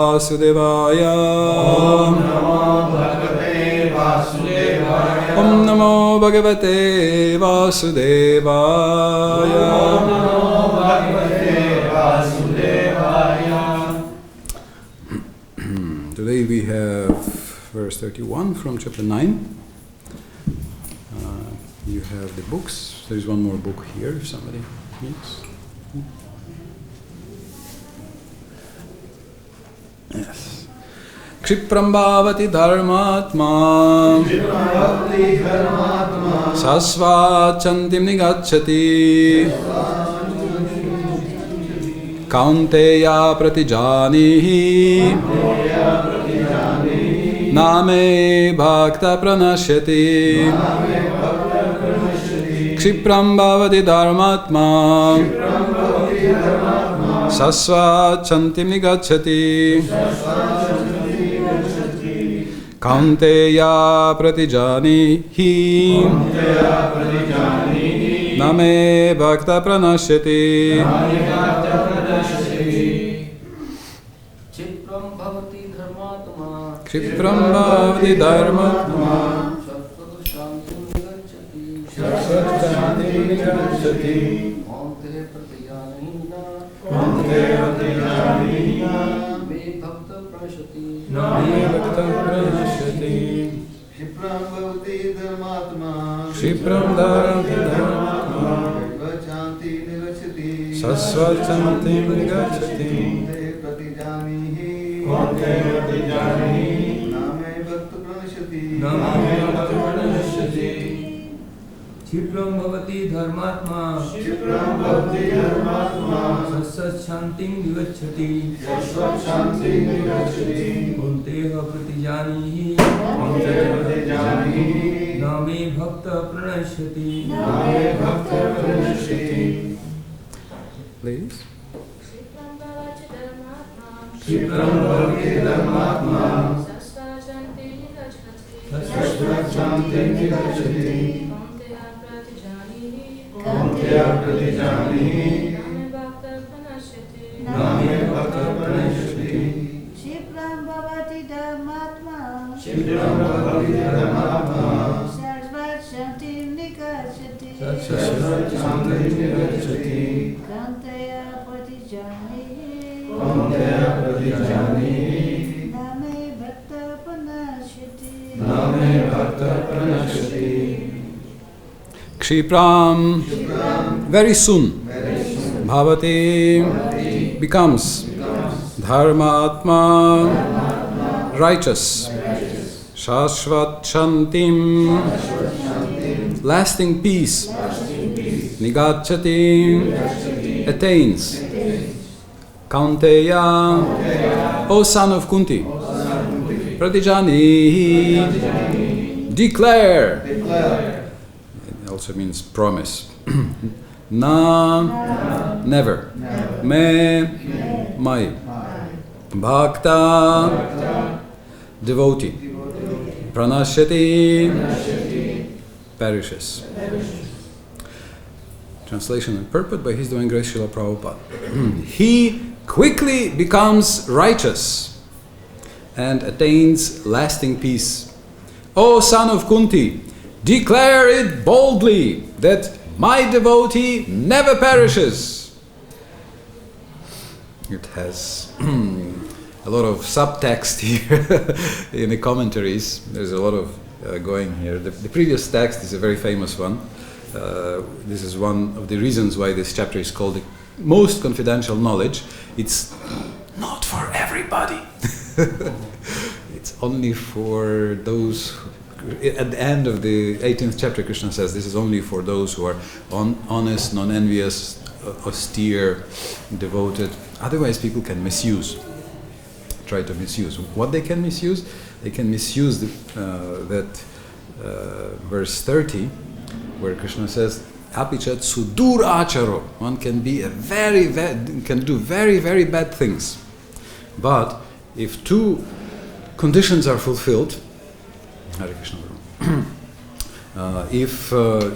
Vasudevaya. Om Namo Bhagavate Vasudevaya. Om Namo Bhagavate Vasudevaya. Om Namo Bhagavate Vasudevaya. Today we have verse 31 from chapter 9. You have the books. There is one more book here if somebody needs. Yes. Kshipram bhavati dharmatma sasvachantim nigacchati kaunteya pratijanihi name bhakta pranashyati. Kshipram bhavati dharmatma sasvachantim nigacchati kaunteya pratijanihi name bhakta pranashyati. Kshipram bhavati dharmatma Kshipram bhavati dharmatma Shanti Nigacchati. Ante pratyanina Ante pratyanina. Me bhakta pranashyati. name bhakta pranashyati. Kshipram bhavati dharmatma. Kshipram bhavati dharmatma Shanti Nigacchati. sasvachantim nigacchati Ante pratijanihi. Ante pratijanihi. Name bhakta pranashyati. name bhakta pranashyati. Kshipram bhavati dharmatma Kshipram bhavati dharmatma. satsat shantim nigacchati Shanti Nigacchati. kunteha pratijanihi Ante pratijanihi. name bhakta pranashyati. Name bhakta pranashyati. Please. Kshipram bhavati dharmatma Kshipram bhavati dharmatma. sasvachanti nigacchati Shanti Nigacchati. kaunteya pratijanihi Kaunteya pratijanihi. name bhakta pranashyati Name bhakta pranashyati. Kshipram bhavati dharmatma Kshipram bhavati dharmatma. sarvachantim nigacchati Shanti Nigacchati. kaunteya pratijanihi Kaunteya pratijanihi. name bhakta pranashyati. Name bhakta pranashyati. Kshipram, very soon, bhavati becomes dharma-atma, righteous, shashvat-shantim, lasting peace, nigacchati, attains, kaunteya, O son of Kunti, pratijani, declare. It also means promise. Na, never. Me, my. Bhakta, devotee. Pranashyati, perishes. Translation and purport by His Divine Grace Srila Prabhupada. He quickly becomes righteous and attains lasting peace. O son of Kunti, declare it boldly that my devotee never perishes. It has a lot of subtext here in the commentaries. There's a lot of going here. The previous text is a very famous one. This is one of the reasons why this chapter is called the most confidential knowledge. It's not for everybody. It's only for those who, at the end of the 18th chapter, Krishna says this is only for those who are honest, non-envious, austere, devoted. Otherwise people can misuse, try to misuse. What they can misuse? They can misuse verse 30, where Krishna says, Apichat sudur acharo. One can be can do very, very bad things. But if two conditions are fulfilled, Hare Krishna. If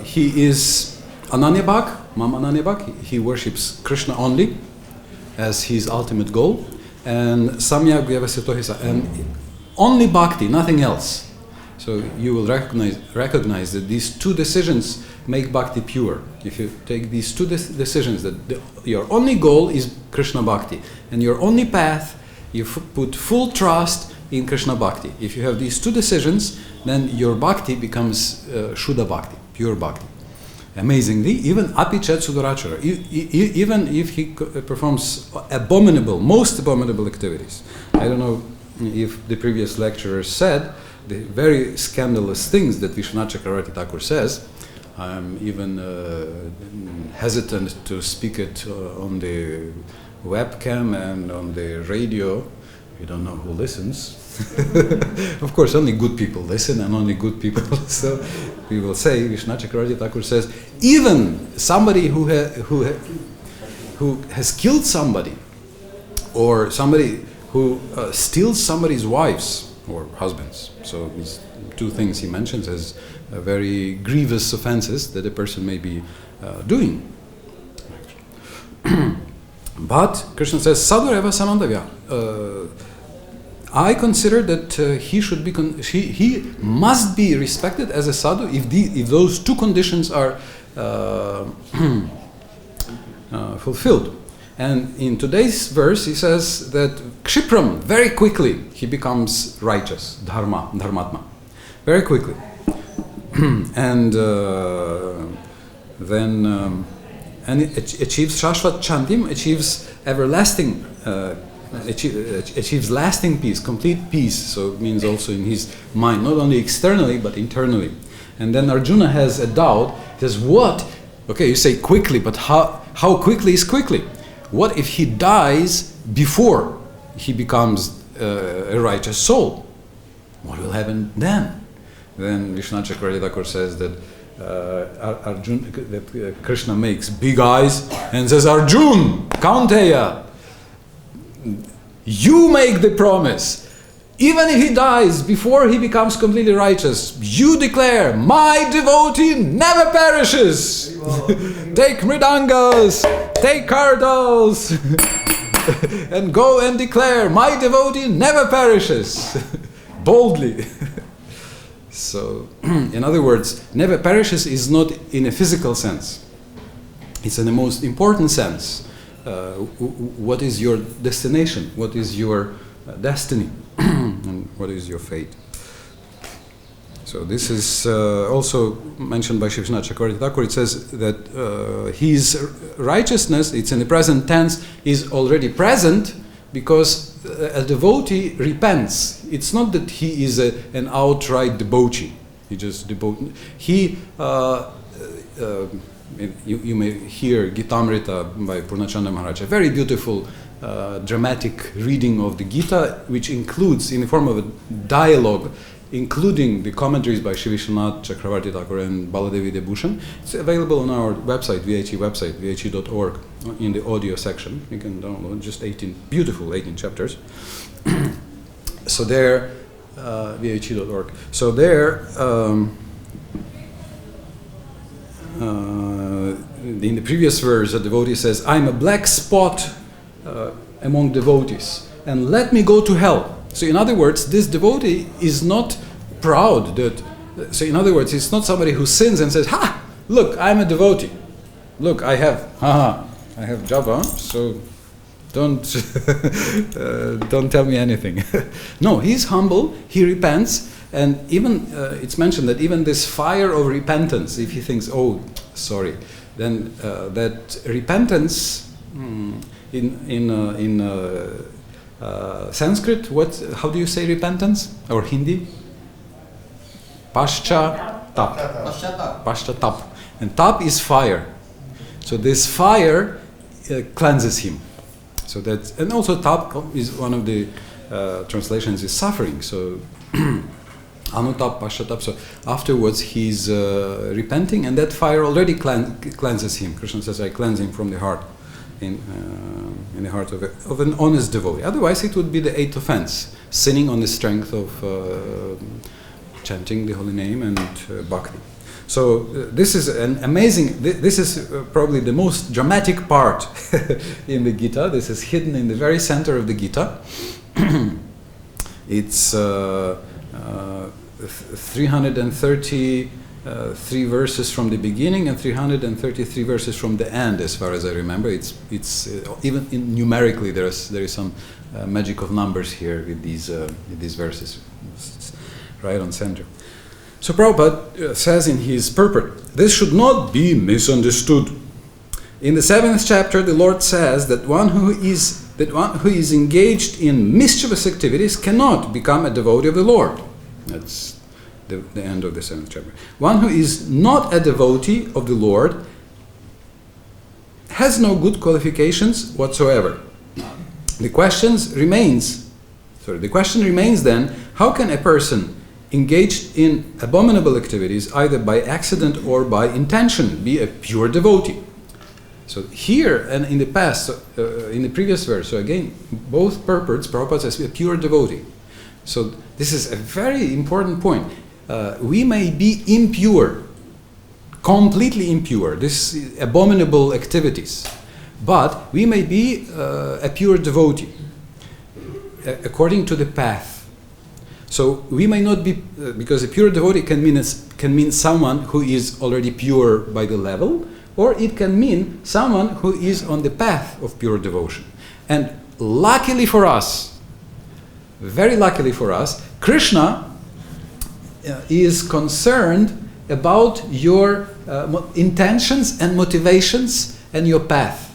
he is Ananyabhak, Mam Ananyabhak, he worships Krishna only as his ultimate goal, and samyak vyavasito hisa, and only bhakti, nothing else. So you will recognize that these two decisions make bhakti pure. If you take these two decisions, that your only goal is Krishna bhakti, and your only path, you put full trust in Krishna bhakti. If you have these two decisions, then your bhakti becomes Shuddha bhakti, pure bhakti. Amazingly, even apichet sudurachara, even if he performs most abominable activities. I don't know if the previous lecturer said the very scandalous things that Vishwanath Chakravarti Thakur says. I'm even hesitant to speak it on the webcam and on the radio. We don't know who listens. Of course, only good people listen, and only good people. So we will say, Vishwanath Chakravarti Thakur says, even somebody who has killed somebody, or somebody who steals somebody's wives or husbands. So these two things he mentions as very grievous offenses that a person may be doing. But Krishna says, Sadhureva Samandavya. I consider that he should be he must be respected as a sadhu if those two conditions are fulfilled. And in today's verse, he says that Kshipram, very quickly, he becomes righteous, dharmatma, very quickly. And then achieves Shashvat Chantim, achieves everlasting, achieves lasting peace, complete peace. So it means also in his mind, not only externally, but internally. And then Arjuna has a doubt. He says, what? Okay, you say quickly, but how quickly is quickly? What if he dies before he becomes a righteous soul? What will happen then? Then Vishwanath Chakravarti Thakur says that Krishna makes big eyes and says, Arjun, Kaunteya, you make the promise. Even if he dies before he becomes completely righteous, you declare, my devotee never perishes. Take mridangas, take cardals, and go and declare, my devotee never perishes. Boldly. So, in other words, never perishes is not in a physical sense. It's in the most important sense. What is your destination? What is your destiny? And what is your fate? So this is also mentioned by Vishwanath Chakravarti Thakur. It says that his righteousness, it's in the present tense, is already present because a devotee repents. It's not that he is an outright debauchee. He just you may hear Gitamrita by Purnachandra Maharaj, a very beautiful dramatic reading of the Gita, which includes, in the form of a dialogue, including the commentaries by Shri Vishwanath Chakravarti Thakur and Baladevi Debushan. It's available on our website, VHE website, vhe.org, in the audio section. You can download just 18 chapters. So there, vhe.org. So there, in the previous verse, a devotee says, I'm a black spot among devotees, and let me go to hell. So in other words, this devotee is not proud so in other words, it's not somebody who sins and says, ha, look, I'm a devotee. Look, I have japa, so don't tell me anything. No, he's humble, he repents, and even it's mentioned that even this fire of repentance, if he thinks, oh, sorry, then that repentance in Sanskrit, how do you say repentance? Or Hindi? Paschatap. Paschatap. And tap is fire. So this fire cleanses him. So that, and also tap is one of the translations is suffering. So anutap, paschatap. So afterwards he's repenting, and that fire already cleanses him. Krishna says, I cleanse him from the heart. In the heart of an honest devotee. Otherwise, it would be the 8th offense, sinning on the strength of chanting the holy name and bhakti. So this is an amazing. This is probably the most dramatic part in the Gita. This is hidden in the very center of the Gita. It's 333 verses from the beginning and 333 verses from the end, as far as I remember. It's even numerically there is some magic of numbers here with these verses. It's right on center. So Prabhupada says in his purport, this should not be misunderstood. In the 7th chapter, the Lord says that one who is engaged in mischievous activities cannot become a devotee of the Lord. That's the end of the 7th chapter. One who is not a devotee of the Lord has no good qualifications whatsoever. The question remains then, how can a person engaged in abominable activities, either by accident or by intention, be a pure devotee? So here and in the past, in the previous verse, so again, both purports, Prabhupada says a pure devotee. So this is a very important point. We may be impure, completely impure, this is abominable activities, but we may be a pure devotee according to the path. So we may not be, because a pure devotee can mean someone who is already pure by the level, or it can mean someone who is on the path of pure devotion. And luckily for us, very luckily for us, Krishna is concerned about your intentions and motivations and your path.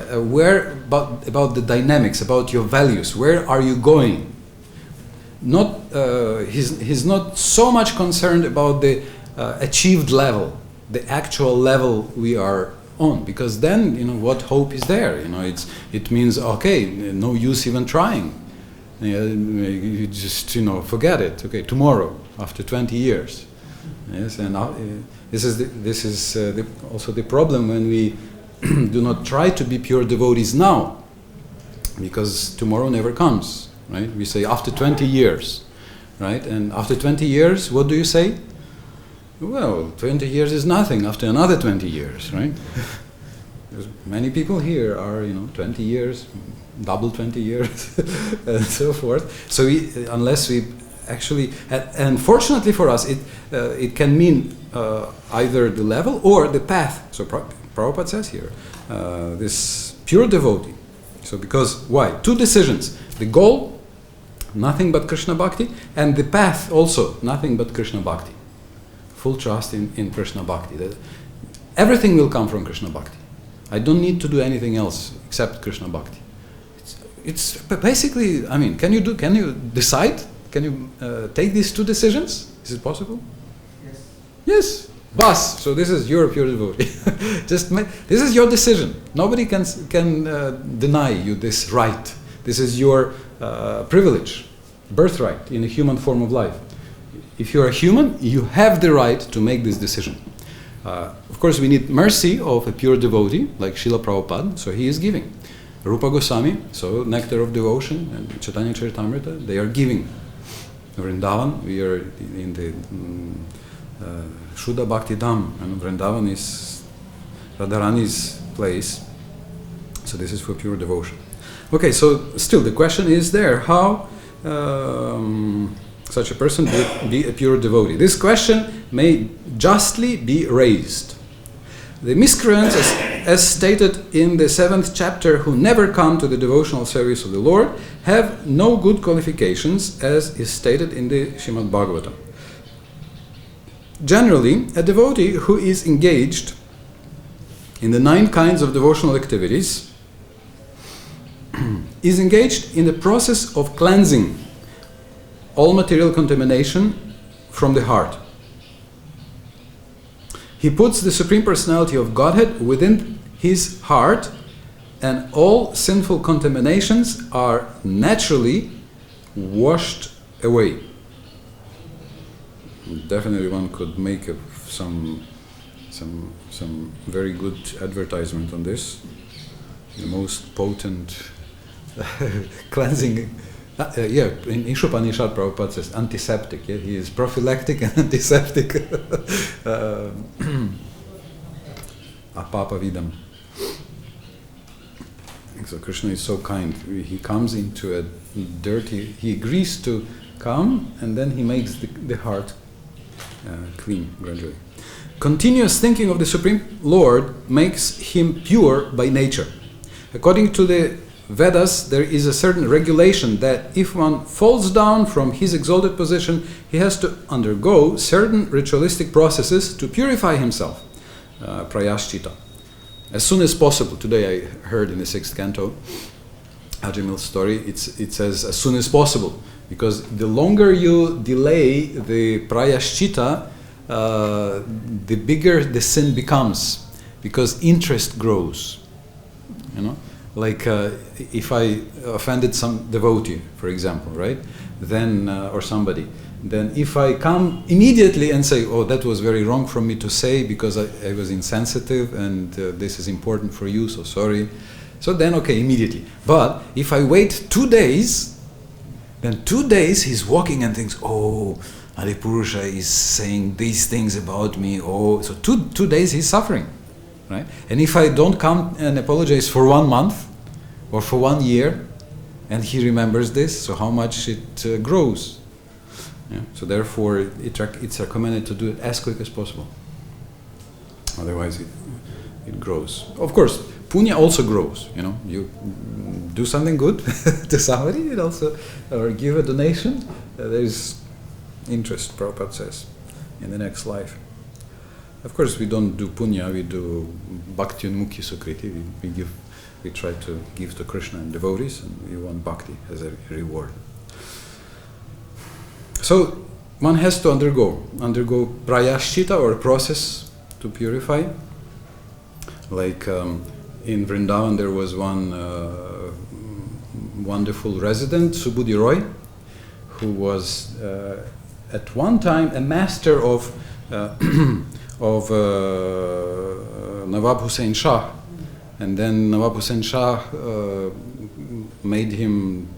About the dynamics, about your values. Where are you going? He's not so much concerned about the achieved level, the actual level we are on, because then what hope is there? It means okay, no use even trying. You just forget it. Okay, tomorrow after 20 years. Yes, and this is also the problem when we do not try to be pure devotees now, because tomorrow never comes. Right? We say after 20 years, right? And after 20 years, what do you say? Well, 20 years is nothing after another 20 years, right? There's many people here are, 20 years, double 20 years, and so forth. So unless we actually, and fortunately for us, it can mean either the level or the path. So Prabhupada says here, this pure devotee. So because, why? Two decisions. The goal, nothing but Krishna Bhakti, and the path also, nothing but Krishna Bhakti. Full trust in Krishna Bhakti. That everything will come from Krishna Bhakti. I don't need to do anything else except Krishna Bhakti. It's basically, can you decide? Can you take these two decisions? Is it possible? Yes. Yes. Bas. So this is your pure devotee. This is your decision. Nobody can deny you this right. This is your privilege, birthright in a human form of life. If you are a human, you have the right to make this decision. Of course, we need mercy of a pure devotee, like Srila Prabhupada, so he is giving. Rupa Goswami, so Nectar of Devotion, and Chaitanya Charitamrita, they are giving. Vrindavan, we are in the Shuddha Bhakti Dham, and Vrindavan is Radharani's place, so this is for pure devotion. Okay, so still the question is there, how such a person be a pure devotee? This question may justly be raised. The miscreants, as stated in the 7th chapter, who never come to the devotional service of the Lord, have no good qualifications, as is stated in the Srimad Bhagavatam. Generally, a devotee who is engaged in the 9 kinds of devotional activities is engaged in the process of cleansing all material contamination from the heart. He puts the Supreme Personality of Godhead within his heart, and all sinful contaminations are naturally washed away. Definitely one could make some very good advertisement on this. The most potent cleansing In Ishopanishad, Prabhupada says antiseptic. Yeah? He is prophylactic and antiseptic. Apapa vidam. So Krishna is so kind. He comes into a dirty. He agrees to come, and then he makes the heart clean gradually. Continuous thinking of the Supreme Lord makes him pure by nature. According to the Vedas, there is a certain regulation that if one falls down from his exalted position, he has to undergo certain ritualistic processes to purify himself, prayashchita. As soon as possible. Today I heard in the 6th canto, Ajamil's story, it says as soon as possible, because the longer you delay the prayashchita, the bigger the sin becomes, because interest grows. You know, like if I offended some devotee, for example, right? Then or somebody. Then if I come immediately and say, oh, that was very wrong for me to say because I was insensitive and this is important for you, so sorry. So then, okay, immediately. But if I wait 2 days, then 2 days he's walking and thinks, oh, Adi Purusha is saying these things about me. Oh, so two days he's suffering, right? And if I don't come and apologize for 1 month or for 1 year, and he remembers this, so how much it grows. Yeah. So therefore, it's recommended to do it as quick as possible. Otherwise, it grows. Of course, punya also grows. You know, you do something good to somebody, it also, or give a donation. There is interest, Prabhupada says, in the next life. Of course, we don't do punya; we do bhakti unmukhi sukriti. We try to give to Krishna and devotees, and we want bhakti as a reward. So one has to undergo prayashchita, or a process to purify. Like in Vrindavan, there was one wonderful resident, Subudhi Roy, who was at one time a master of Nawab Hussain Shah, and then Nawab Hussain Shah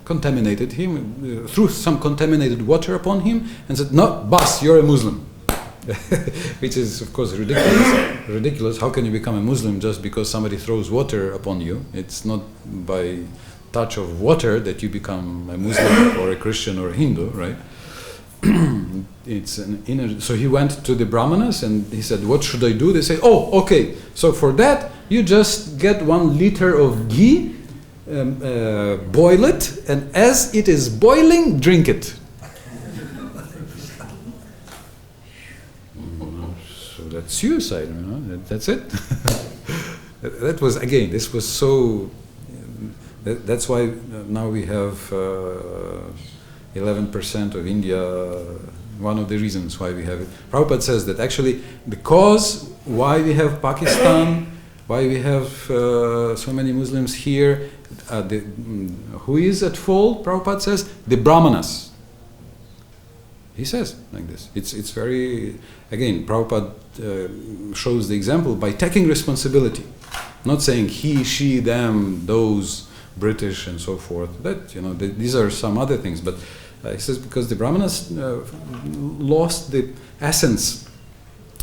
contaminated him, threw some contaminated water upon him, and said, "No, boss, you're a Muslim," which is, of course, ridiculous. Ridiculous. How can you become a Muslim just because somebody throws water upon you? It's not by touch of water that you become a Muslim or a Christian or a Hindu, right? It's an inner. So he went to the Brahmanas and he said, "What should I do?" They say, "Oh, okay. So for that, you just get 1 liter of ghee, boil it, and as it is boiling, drink it." So that's suicide, you know. That's it. That was, again, this was so. That's why now we have 11% of India. One of the reasons why we have it. Prabhupada says that actually the cause why we have Pakistan, why we have so many Muslims here, who is at fault? Prabhupada says the Brahmanas. He says like this. It's very, again, Prabhupada shows the example by taking responsibility, not saying he, she, them, those, British, and so forth. That, you know, these are some other things, but he says because the Brahmanas lost the essence,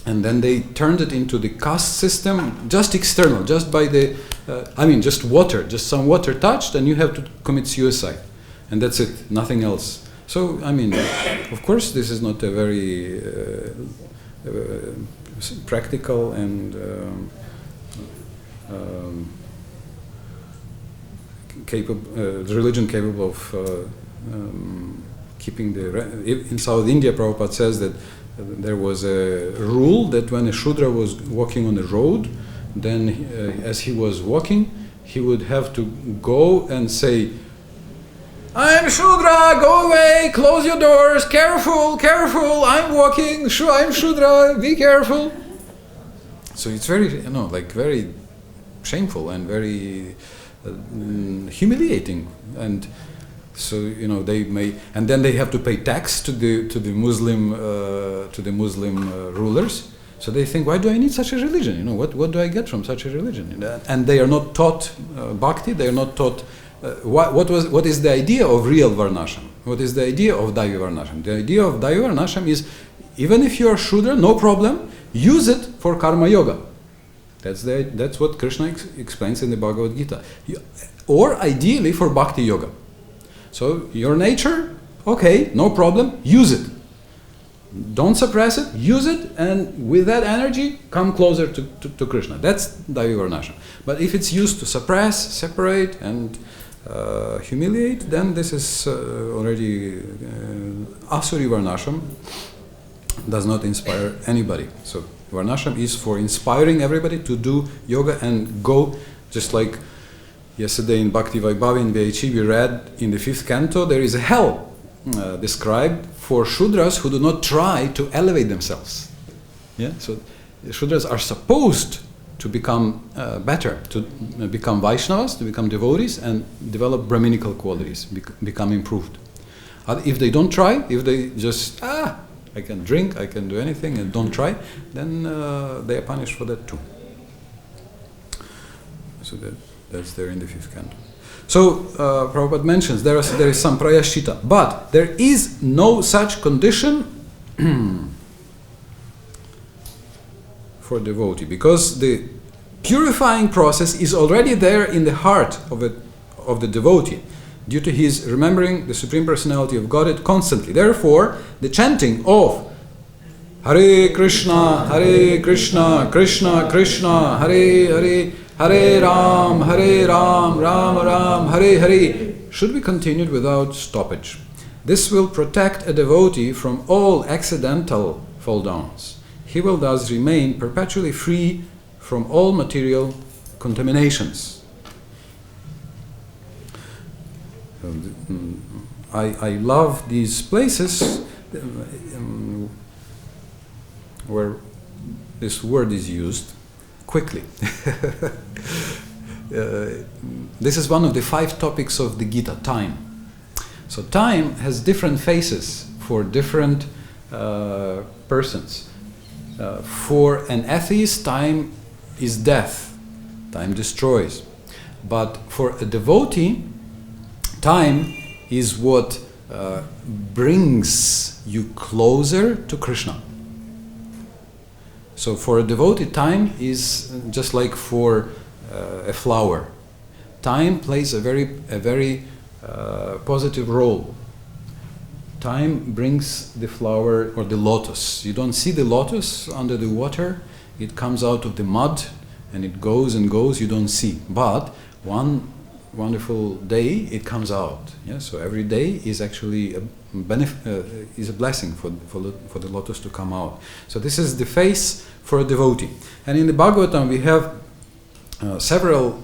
and then they turned it into the caste system, just external, just by the, just water, just some water touched, and you have to commit suicide, and that's it, nothing else. So, of course, this is not a very practical and religion capable of keeping in South India. Prabhupada says that there was a rule that when a Shudra was walking on the road, then as he was walking, he would have to go and say, "I'm Shudra, go away, close your doors, careful, careful, I'm walking, I'm Shudra, be careful." So it's very, very shameful and very humiliating. And so, and then they have to pay tax to the Muslim rulers. So they think, why do I need such a religion? What do I get from such a religion? And they are not taught bhakti. They are not taught what is the idea of real Varnashram? What is the idea of Daivi Varnashram? The idea of Daivi Varnashram is, even if you are Shudra, no problem, use it for Karma Yoga. That's what Krishna explains in the Bhagavad Gita. Or ideally for Bhakti Yoga. So your nature, okay, no problem, use it. Don't suppress it, use it, and with that energy, come closer to Krishna. That's Daivi Varnashram. But if it's used to suppress, separate, and humiliate, then this is already Asuri Varnashram, does not inspire anybody. So Varnashram is for inspiring everybody to do yoga and go, just like yesterday in Bhakti Vaibhavi in VHE we read in the 5th canto, there is a hell described for Shudras who do not try to elevate themselves. Yeah, so the Shudras are supposed to become better, to become Vaishnavas, to become devotees, and develop Brahminical qualities, become improved. If they don't try, if they just, I can drink, I can do anything, and don't try, then they are punished for that too. So that's there in the 5th canto. So Prabhupada mentions there is some prayashchita, but there is no such condition for devotee, because the purifying process is already there in the heart of the devotee, due to his remembering the Supreme Personality of Godhead constantly. Therefore, the chanting of Hare Krishna, Krishna Krishna, Hare Hare, Hare Ram, Ram Ram, Hare Hare should be continued without stoppage. This will protect a devotee from all accidental fall downs. He will thus remain perpetually free from all material contaminations. I love these places where this word is used, quickly. This is one of the 5 topics of the Gita, time. So time has different faces for different persons. For an atheist, time is death. Time destroys. But for a devotee, time is what brings you closer to Krishna. So for a devotee, time is just like for a flower. Time plays a very positive role. Time brings the flower or the lotus. You don't see the lotus under the water. It comes out of the mud and it goes and goes. You don't see. But one wonderful day it comes out. Yeah? So every day is actually is a blessing for the lotus to come out. So this is the face for a devotee. And in the Bhagavatam we have several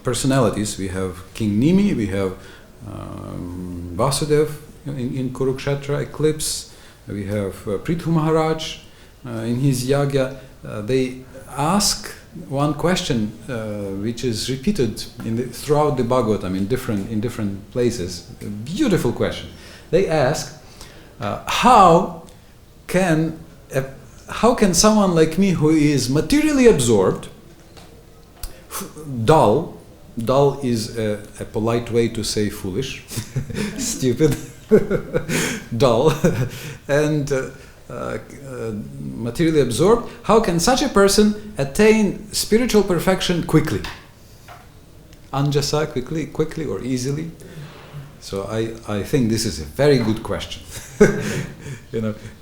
personalities. We have King Nimi, we have Vasudev in Kurukshetra eclipse, we have Prithu Maharaj in his yagya. They ask one question which is repeated throughout the Bhagavatam in different places. A beautiful question. They ask, how can someone like me who is materially absorbed, dull is a polite way to say foolish, stupid, dull, and materially absorbed, how can such a person attain spiritual perfection quickly? Anjasa, quickly or easily? So I think this is a very good question.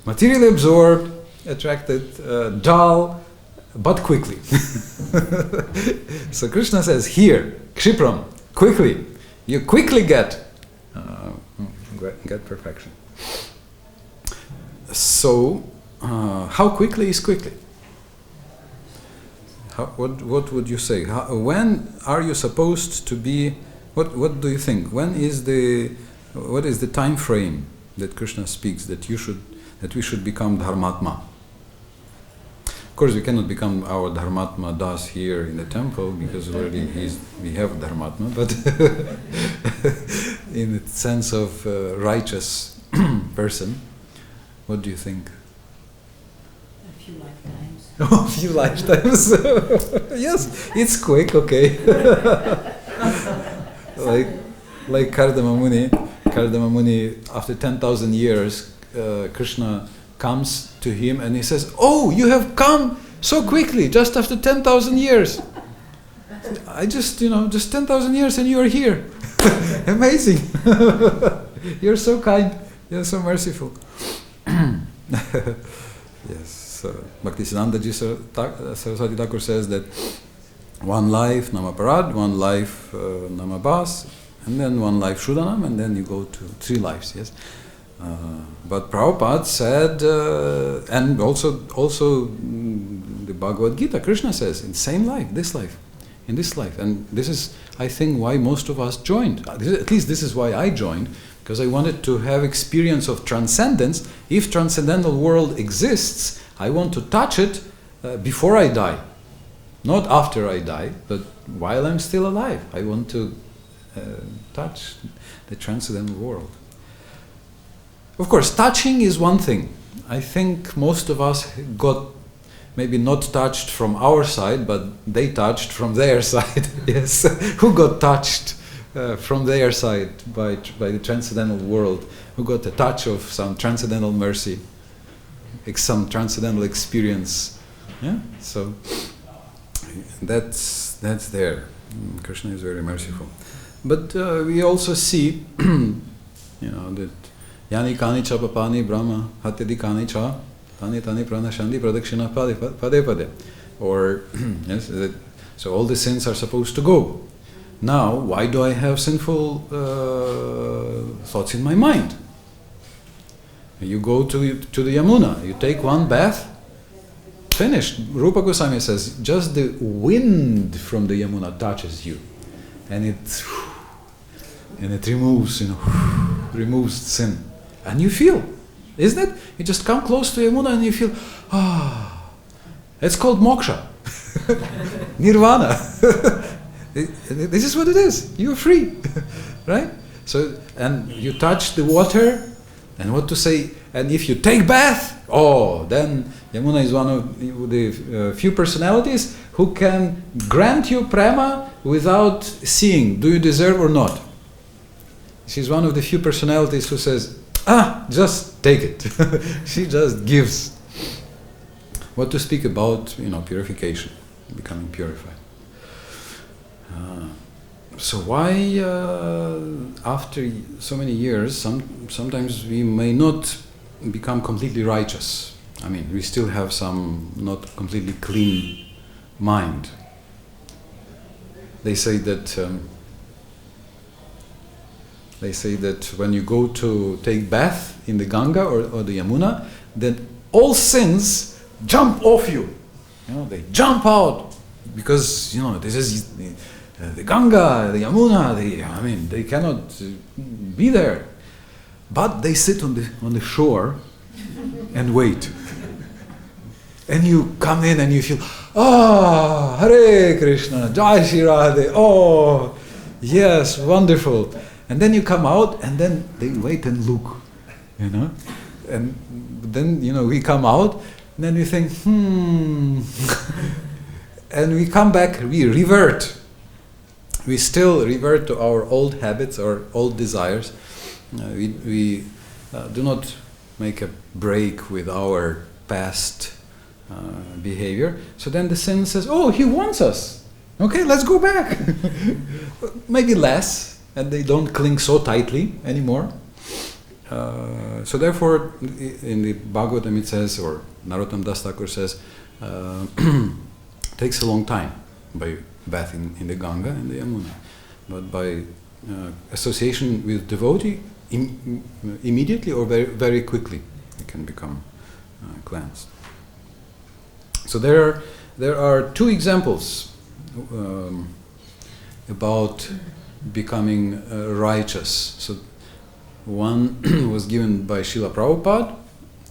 Materially absorbed, attracted, dull, but quickly. So Krishna says here, Kshipram, quickly. You quickly get perfection. So, how quickly is quickly? What would you say? When are you supposed to be? What do you think? What is the time frame that Krishna speaks that we should become Dharmatma? Of course, we cannot become our Dharmatma Das here in the temple because already we have Dharmatma, but in the sense of righteous person, what do you think? A few lifetimes. Oh, a few lifetimes. Yes, it's quick, okay. like Kardama Muni. Kardama Muni, after 10,000 years, Krishna comes to him and he says, "Oh, you have come so quickly, just after 10,000 years. I just 10,000 years and you are here. Amazing. You're so kind. You're so merciful." Yes. Bhaktisiddhanta Saraswati Thakur says that one life Namaparad, one life Namabhas, and then one life Shuddhanam, and then you go to 3 lives. Yes. But Prabhupada said, and also the Bhagavad Gita, Krishna says, in the same life, in this life. And this is, I think, why most of us joined. At least this is why I joined, because I wanted to have experience of transcendence. If transcendental world exists, I want to touch it before I die. Not after I die, but while I'm still alive. I want to touch the transcendental world. Of course, touching is one thing. I think most of us got maybe not touched from our side, but they touched from their side. Yes, who got touched from their side by the transcendental world? Who got a touch of some transcendental mercy, some transcendental experience? Yeah, so that's there. Krishna is very merciful, but we also see, that Yani kani cha papani brahma hatyadi kani cha tani tani pranashandi pradakshina pade pade. Or, yes, so all the sins are supposed to go. Now, why do I have sinful thoughts in my mind? You go to the Yamuna, you take one bath, finished. Rupa Goswami says, just the wind from the Yamuna touches you, and it removes sin. And you feel, isn't it? You just come close to Yamuna and you feel, it's called moksha. Nirvana. This is what it is. You're free. Right? So, and you touch the water, and what to say, and if you take bath, then Yamuna is one of the few personalities who can grant you prema without seeing, do you deserve or not? She's one of the few personalities who says, just take it. She just gives. What to speak about, purification, becoming purified. So why, after so many years, sometimes we may not become completely righteous. I mean, we still have some not completely clean mind. They say that when you go to take bath in the Ganga or the Yamuna, then all sins jump off you. They jump out because this is the Ganga, the Yamuna. They cannot be there, but they sit on the shore and wait. And you come in and you feel, Hare Krishna, Jai Shri Radhe, yes, wonderful. And then you come out, and then they wait and look, And then, we come out, and then we think, And we come back, we revert. We still revert to our old habits or old desires. We do not make a break with our past behavior. So then the sin says, he wants us. Okay, let's go back. Maybe less. And they don't cling so tightly anymore. So therefore, in the Bhagavatam it says, or Narottam Das Thakur says, takes a long time by bathing in the Ganga and the Yamuna. But by association with devotee, immediately or very, very quickly, it can become cleansed. So there are 2 examples about becoming righteous. So one was given by Srila Prabhupada.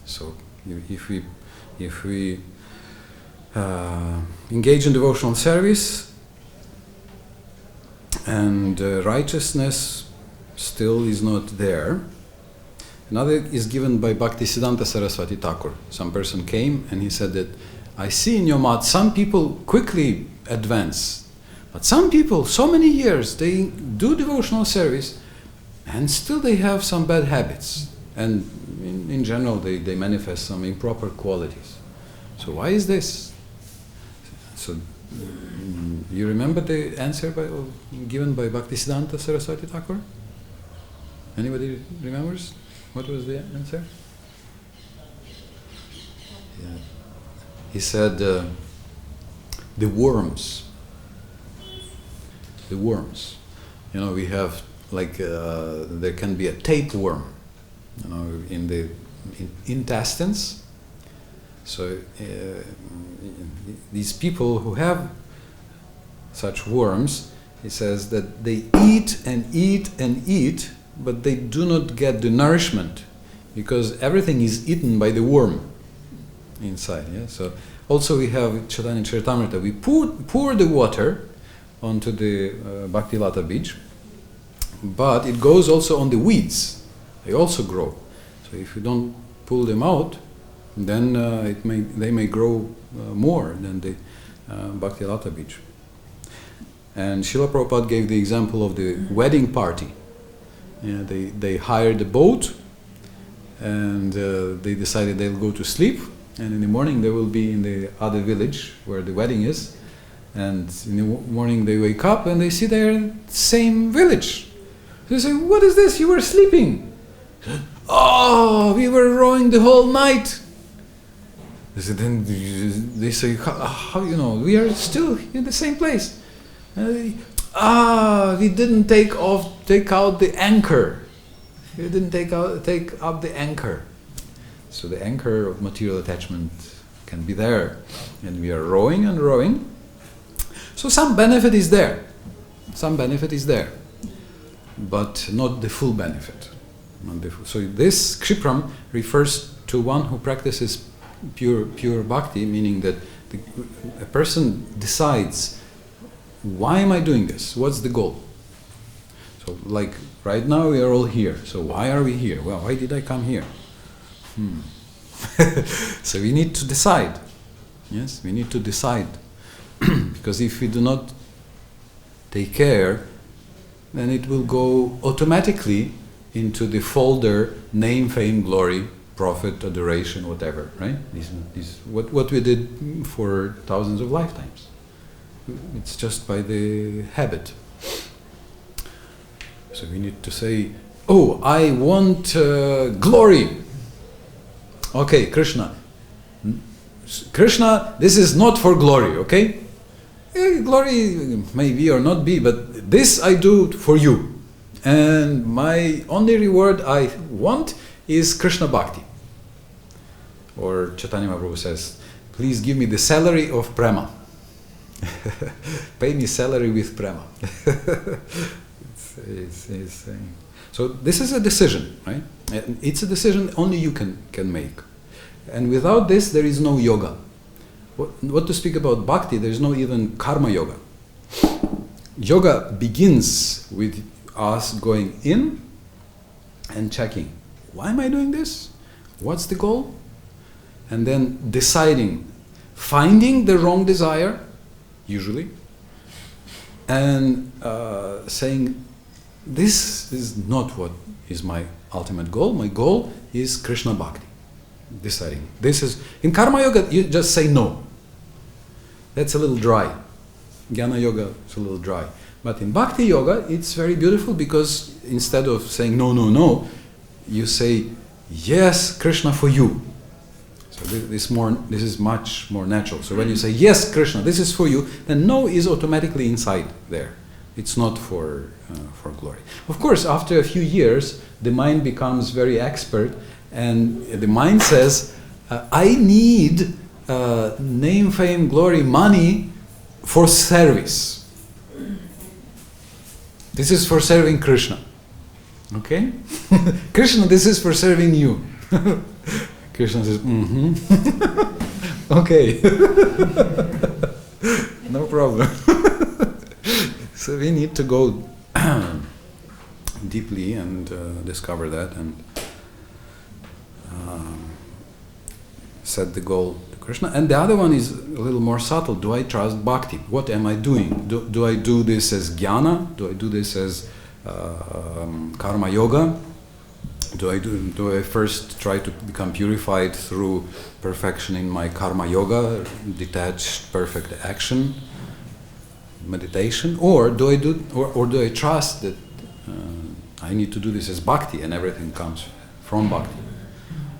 So if we engage in devotional service and righteousness still is not there. Another is given by Bhaktisiddhanta Saraswati Thakur. Some person came and he said that, I see in your mouth some people quickly advance, but some people, so many years, they do devotional service and still they have some bad habits, and in general they manifest some improper qualities. So why is this? So you remember the answer given by Bhaktisiddhanta Saraswati Thakur? Anybody remembers? What was the answer? Yeah. He said the worms. The worms. You know, we have like there can be a tapeworm, you know, in the intestines. So these people who have such worms, he says that they eat and eat and eat, but they do not get the nourishment because everything is eaten by the worm inside. Yeah. So also we have Chaitanya Charitamrita. We pour the water onto the Bhakti Lata beach, but it goes also on the weeds. They also grow. So if you don't pull them out, then they may grow more than the Bhakti Lata beach. And Srila Prabhupada gave the example of the wedding party. Yeah, they hired a boat, and they decided they'll go to sleep, and in the morning they will be in the other village where the wedding is, and in the morning they wake up and they see they're in the same village. They say, "What is this? You were sleeping." "Oh, we were rowing the whole night." Then they say, how you know, we are still in the same place. We didn't take out the anchor. We didn't take up the anchor. So the anchor of material attachment can be there. And we are rowing and rowing. So some benefit is there. Some benefit is there. But not the full benefit. So this Kshipram refers to one who practices pure bhakti, meaning that a person decides, why am I doing this? What's the goal? So like right now we are all here. So why are we here? Well, why did I come here? So we need to decide. Yes, we need to decide. Because if we do not take care, then it will go automatically into the folder name, fame, glory, profit, adoration, whatever, right? This what we did for thousands of lifetimes. It's just by the habit. So we need to say, "Oh, I want glory." Okay, Krishna. Krishna, this is not for glory, okay? Glory may be or not be, but this I do for you. And my only reward I want is Krishna Bhakti. Or Chaitanya Mahaprabhu says, "Please give me the salary of prema." Pay me salary with prema. So this is a decision, right? And it's a decision only you can make. And without this, there is no yoga. What to speak about bhakti, there is no even karma yoga. Yoga begins with us going in and checking, why am I doing this? What's the goal? And then deciding, finding the wrong desire, usually, and saying, this is not what is my ultimate goal. My goal is Krishna Bhakti. Deciding. This is, in Karma Yoga, you just say no. That's a little dry. Jnana Yoga is a little dry. But in Bhakti Yoga, it's very beautiful because instead of saying no, no, no, you say, yes, Krishna, for you. So this is much more natural. So when you say, yes, Krishna, this is for you, then no is automatically inside there. It's not for glory. Of course, after a few years, the mind becomes very expert, and the mind says, I need name, fame, glory, money for service. This is for serving Krishna. Okay? Krishna, this is for serving you. Krishna says, okay. No problem. So we need to go deeply and discover that and set the goal to Krishna. And the other one is a little more subtle. Do I trust bhakti? What am I doing? Do I do this as jnana? Do I do this as karma yoga? Do I first try to become purified through perfection in my karma yoga, detached, perfect action, meditation, or do I trust that I need to do this as bhakti and everything comes from bhakti?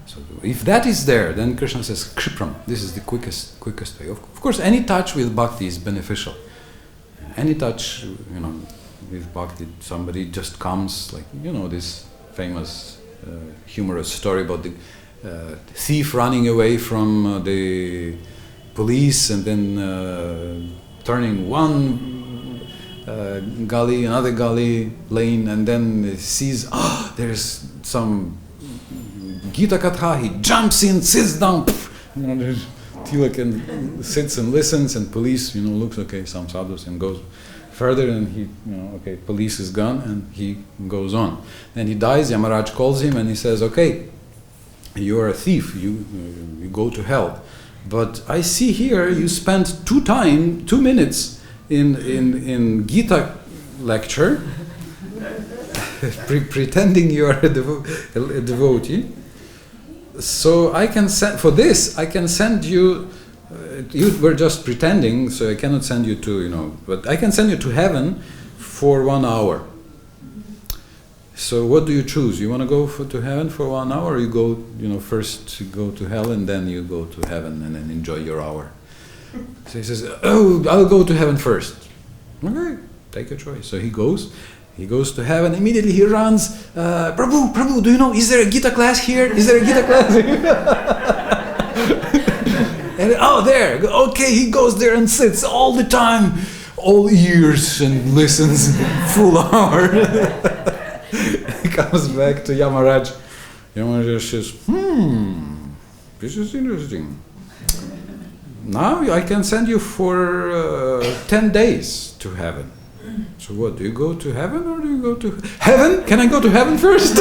So if that is there, then Krishna says kshipram. This is the quickest way. Of course, any touch with bhakti is beneficial. Any touch, with bhakti, somebody just comes, like this famous humorous story about the thief running away from the police and then turning one gully, another gully, lane, and then sees, there's some Gita Katha, he jumps in, sits down, Tilak and sits and listens, and police, looks, okay, some sadhus, and goes further, and he, okay, police is gone, and he goes on. Then he dies, Yamaraj calls him, and he says, okay, you are a thief, you go to hell. But I see here you spent 2 minutes in Gita lecture, pretending you are a devotee. So I can send you. You were just pretending, so I cannot send you to, but I can send you to heaven for 1 hour. So what do you choose? You want to go to heaven for 1 hour, or you go, first you go to hell and then you go to heaven and then enjoy your hour? So he says, I'll go to heaven first. Okay, take your choice. So he goes to heaven. Immediately he runs, Prabhu, do you know, is there a Gita class here? Is there a Gita class here? And there, okay, he goes there and sits all the time, all ears, and listens full hour. He comes back to Yamaraj. Yamaraj says, this is interesting. Now I can send you for 10 days to heaven. So what, do you go to heaven or do you go to heaven? Can I go to heaven first?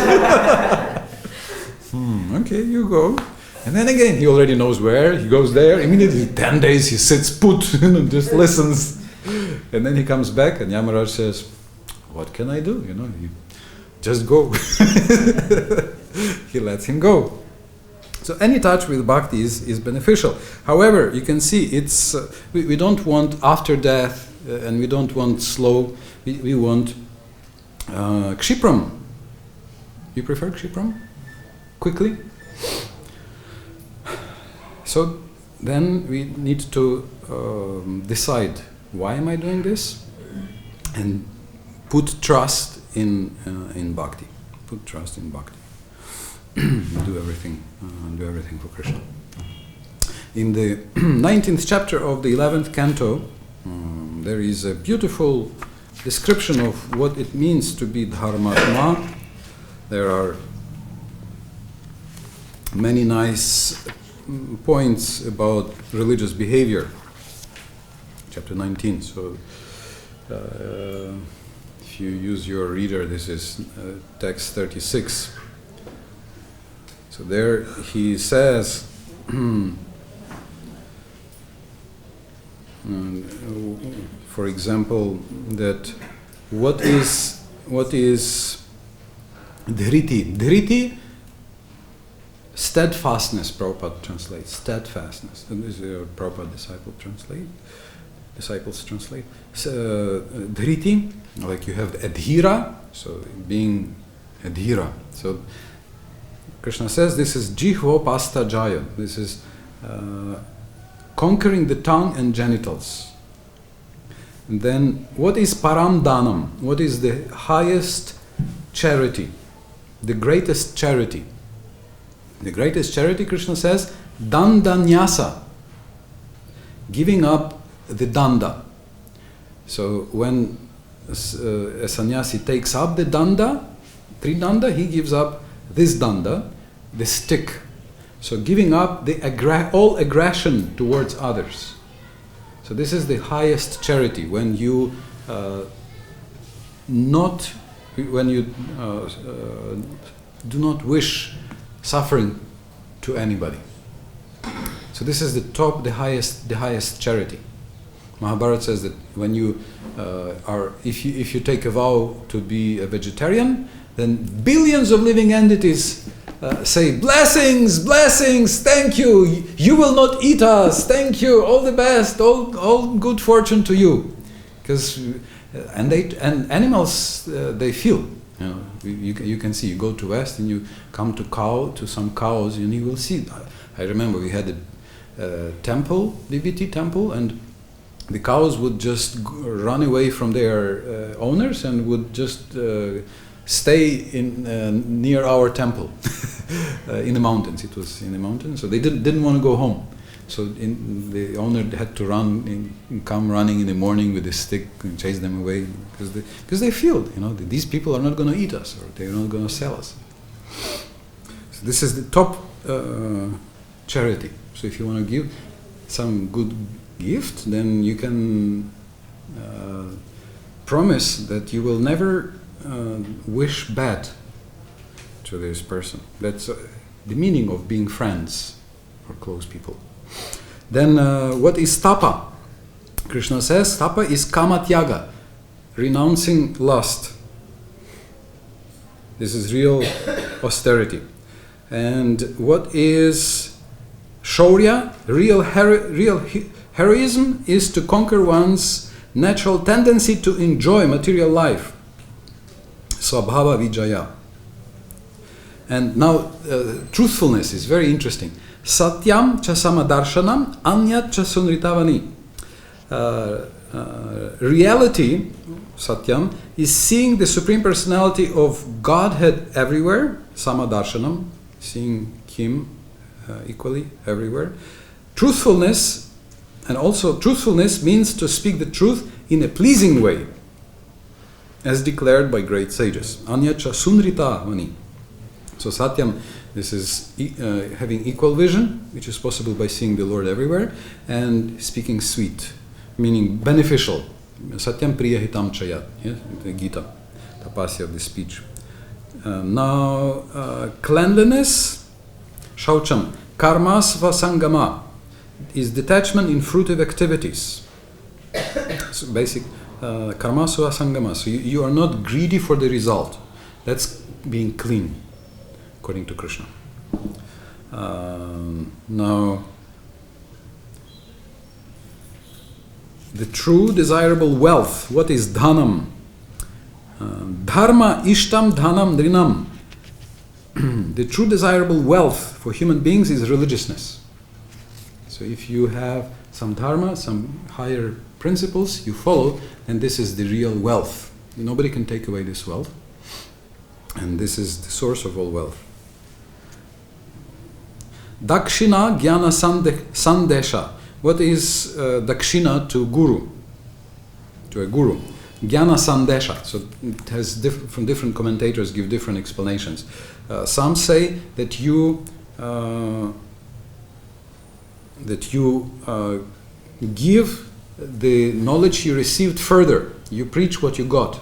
Okay, you go. And then again, he already knows where. He goes there. Immediately, 10 days, he sits put and just listens. And then he comes back, and Yamaraj says, what can I do? You just go. He lets him go. So any touch with bhakti is beneficial. However, you can see it's we don't want after death, and we don't want slow. We want kshipram. You prefer kshipram? Quickly? So then we need to decide, why am I doing this? And put trust in bhakti. Put trust in bhakti. do everything for Krishna. In the 19th chapter of the 11th canto, there is a beautiful description of what it means to be dharmatma. There are many nice points about religious behavior. Chapter 19. So if you use your reader, this is text 36. So there he says, for example, that what is dhriti? Dhriti, steadfastness. Prabhupada translates steadfastness. And this is your Prabhupada disciples translate. So, dhriti, like you have adhira, so being adhira. So Krishna says this is jihvo pasta jaya. This is conquering the tongue and genitals. And then what is param danam? What is the highest charity? The greatest charity? The greatest charity, Krishna says, dandanyasa, giving up the danda. So when a sannyasi takes up the danda, tridanda, he gives up this danda, the stick. So giving up all aggression towards others. So this is the highest charity, when you do not wish suffering to anybody. So this is the highest charity. Mahabharata says that when you if you take a vow to be a vegetarian, then billions of living entities say, blessings, blessings, thank you, you will not eat us, thank you, all the best, all good fortune to you. Because and animals they feel, you can see, you go to West and you come to some cows and you will see. I remember we had a temple, DBT temple, and the cows would just run away from their owners and would just stay in near our temple in the mountains. It was in the mountains, so they didn't want to go home. So the owner had to come running in the morning with a stick and chase them away because they feel, that these people are not going to eat us or they're not going to sell us. So this is the top charity. So if you want to give some good gift, then you can promise that you will never wish bad to this person. That's the meaning of being friends or close people. Then what is tapa? Krishna says tapa is kamatyaga, renouncing lust. This is real austerity. And what is shaurya? Real heroism is to conquer one's natural tendency to enjoy material life. Swabhava vijaya. And now truthfulness is very interesting. Satyam cha samadarshanam anyat cha sunritavani. Reality, satyam, is seeing the Supreme Personality of Godhead everywhere. Samadarshanam, seeing Him equally everywhere. Truthfulness, and also truthfulness means to speak the truth in a pleasing way, as declared by great sages. Anyacha sunrita vani. So satyam, this is having equal vision, which is possible by seeing the Lord everywhere, and speaking sweet, meaning beneficial. Satyam priya hitam chayat, the Gita, tapasya of the speech. Now, cleanliness, shaucham, karmas vasangama, is detachment in fruitive activities. So basic karmas vasangama. So you are not greedy for the result. That's being clean, according to Krishna. Now, the true desirable wealth. What is dhanam? Dharma ishtam dhanam drinam. The true desirable wealth for human beings is religiousness. So if you have some dharma, some higher principles you follow, then this is the real wealth. Nobody can take away this wealth. And this is the source of all wealth. Dakshina jnana sandesha. What is dakshina to guru? To a guru. Jnana sandesha. So it has from different commentators give different explanations. Some say that you give the knowledge you received further. You preach what you got.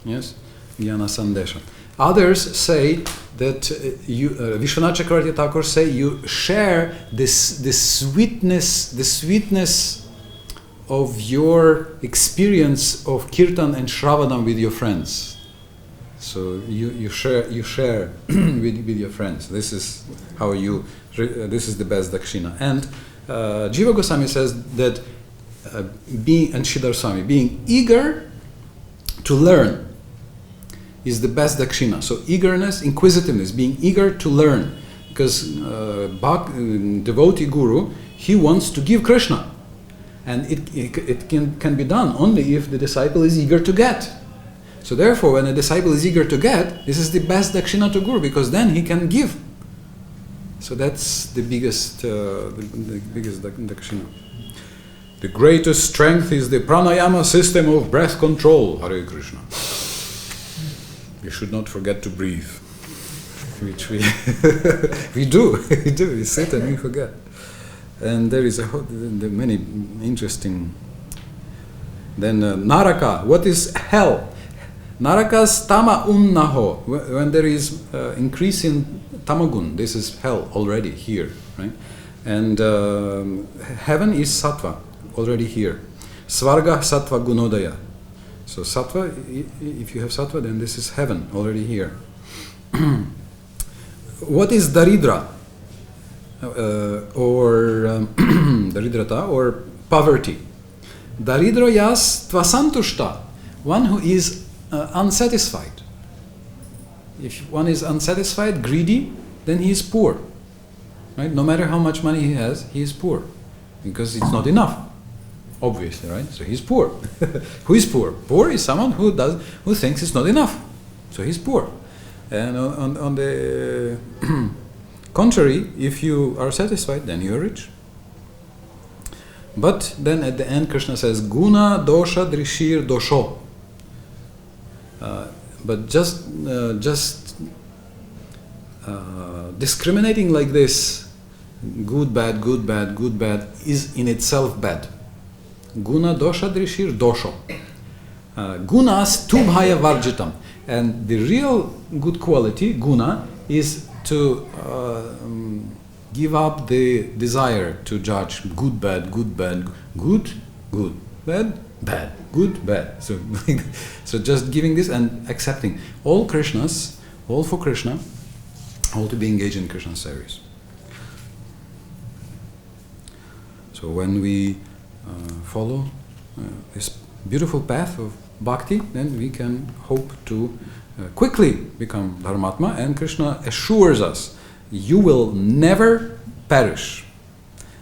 Yes, jnana sandesha. Others say that Vishwanath Chakravarti Thakur say you share the sweetness of your experience of kirtan and shravanam with your friends. So you share with your friends. This is how this is the best dakshina. And Jiva Goswami says that and Sridhar Swami, being eager to learn is the best dakshina. So eagerness, inquisitiveness, being eager to learn. Because devotee guru, he wants to give Krishna. And it can be done only if the disciple is eager to get. So therefore, when a disciple is eager to get, this is the best dakshina to guru, because then he can give. So that's the biggest dakshina. The greatest strength is the pranayama system of breath control. Hare Krishna. You should not forget to breathe, which we we do. We sit and we forget. And there is many interesting. Then Naraka. What is hell? Narakas tama unnaho. When there is increase in tamagun, this is hell already here, right? And heaven is sattva, already here. Svarga Sattva Gunodaya. So Sattva, if you have Sattva, then this is heaven already here. What is Daridra? Or Daridrata, or poverty? Daridra yas tvasantushta, one who is unsatisfied. If one is unsatisfied, greedy, then he is poor. Right? No matter how much money he has, he is poor. Because it's not enough. Obviously, right? So he's poor. Who is poor? Poor is someone who thinks it's not enough. So he's poor. And on the contrary, if you are satisfied, then you are rich. But then at the end, Krishna says, Guna dosha drishir dosho. But just discriminating like this, good, bad, good, bad, good, bad, is in itself bad. Guna dosha drishir dosho. Gunas tubhaya varjitam. And the real good quality, guna, is to give up the desire to judge good, bad, good, bad, good, good, bad, bad, good, bad. So just giving this and accepting all Krishnas, all for Krishna, all to be engaged in Krishna's service. So when we follow this beautiful path of bhakti, then we can hope to quickly become Dharmatma, and Krishna assures us, you will never perish.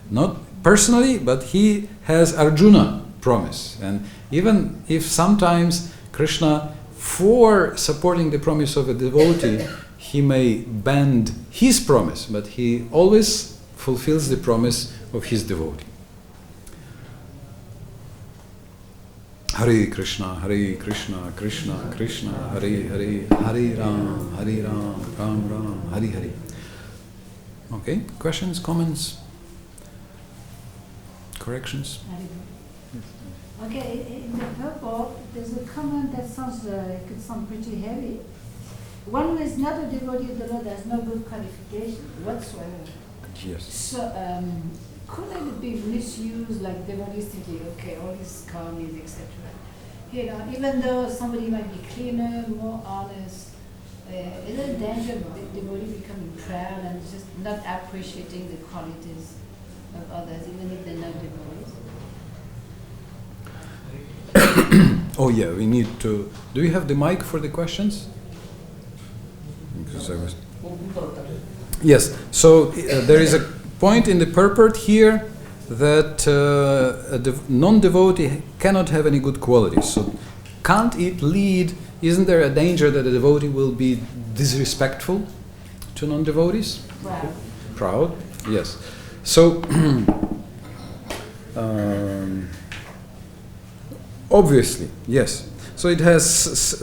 Not personally, but he has Arjuna promise. And even if sometimes Krishna, for supporting the promise of a devotee, he may bend his promise, but he always fulfills the promise of his devotee. Hare Krishna, Krishna Krishna, Hare Hare, Hare Ram, Ram Ram, Hare Hare. Okay, questions, comments, corrections? Okay, in the purport, there's a comment that sounds like it sounds pretty heavy. One who is not a devotee of the Lord has no good qualification whatsoever. Yes. So, couldn't it be misused, like devotees thinking, okay, all these karmis, etc. You know, even though somebody might be cleaner, more honest, is there a danger of the devotee becoming proud and just not appreciating the qualities of others, even if they're not devotees? Oh yeah, we need to... Do we have the mic for the questions? Because I was... Yes, so there is a point in the purport here that a non-devotee cannot have any good qualities. So can't it lead, isn't there a danger that a devotee will be disrespectful to non-devotees? Proud, yes. So obviously, yes. So it has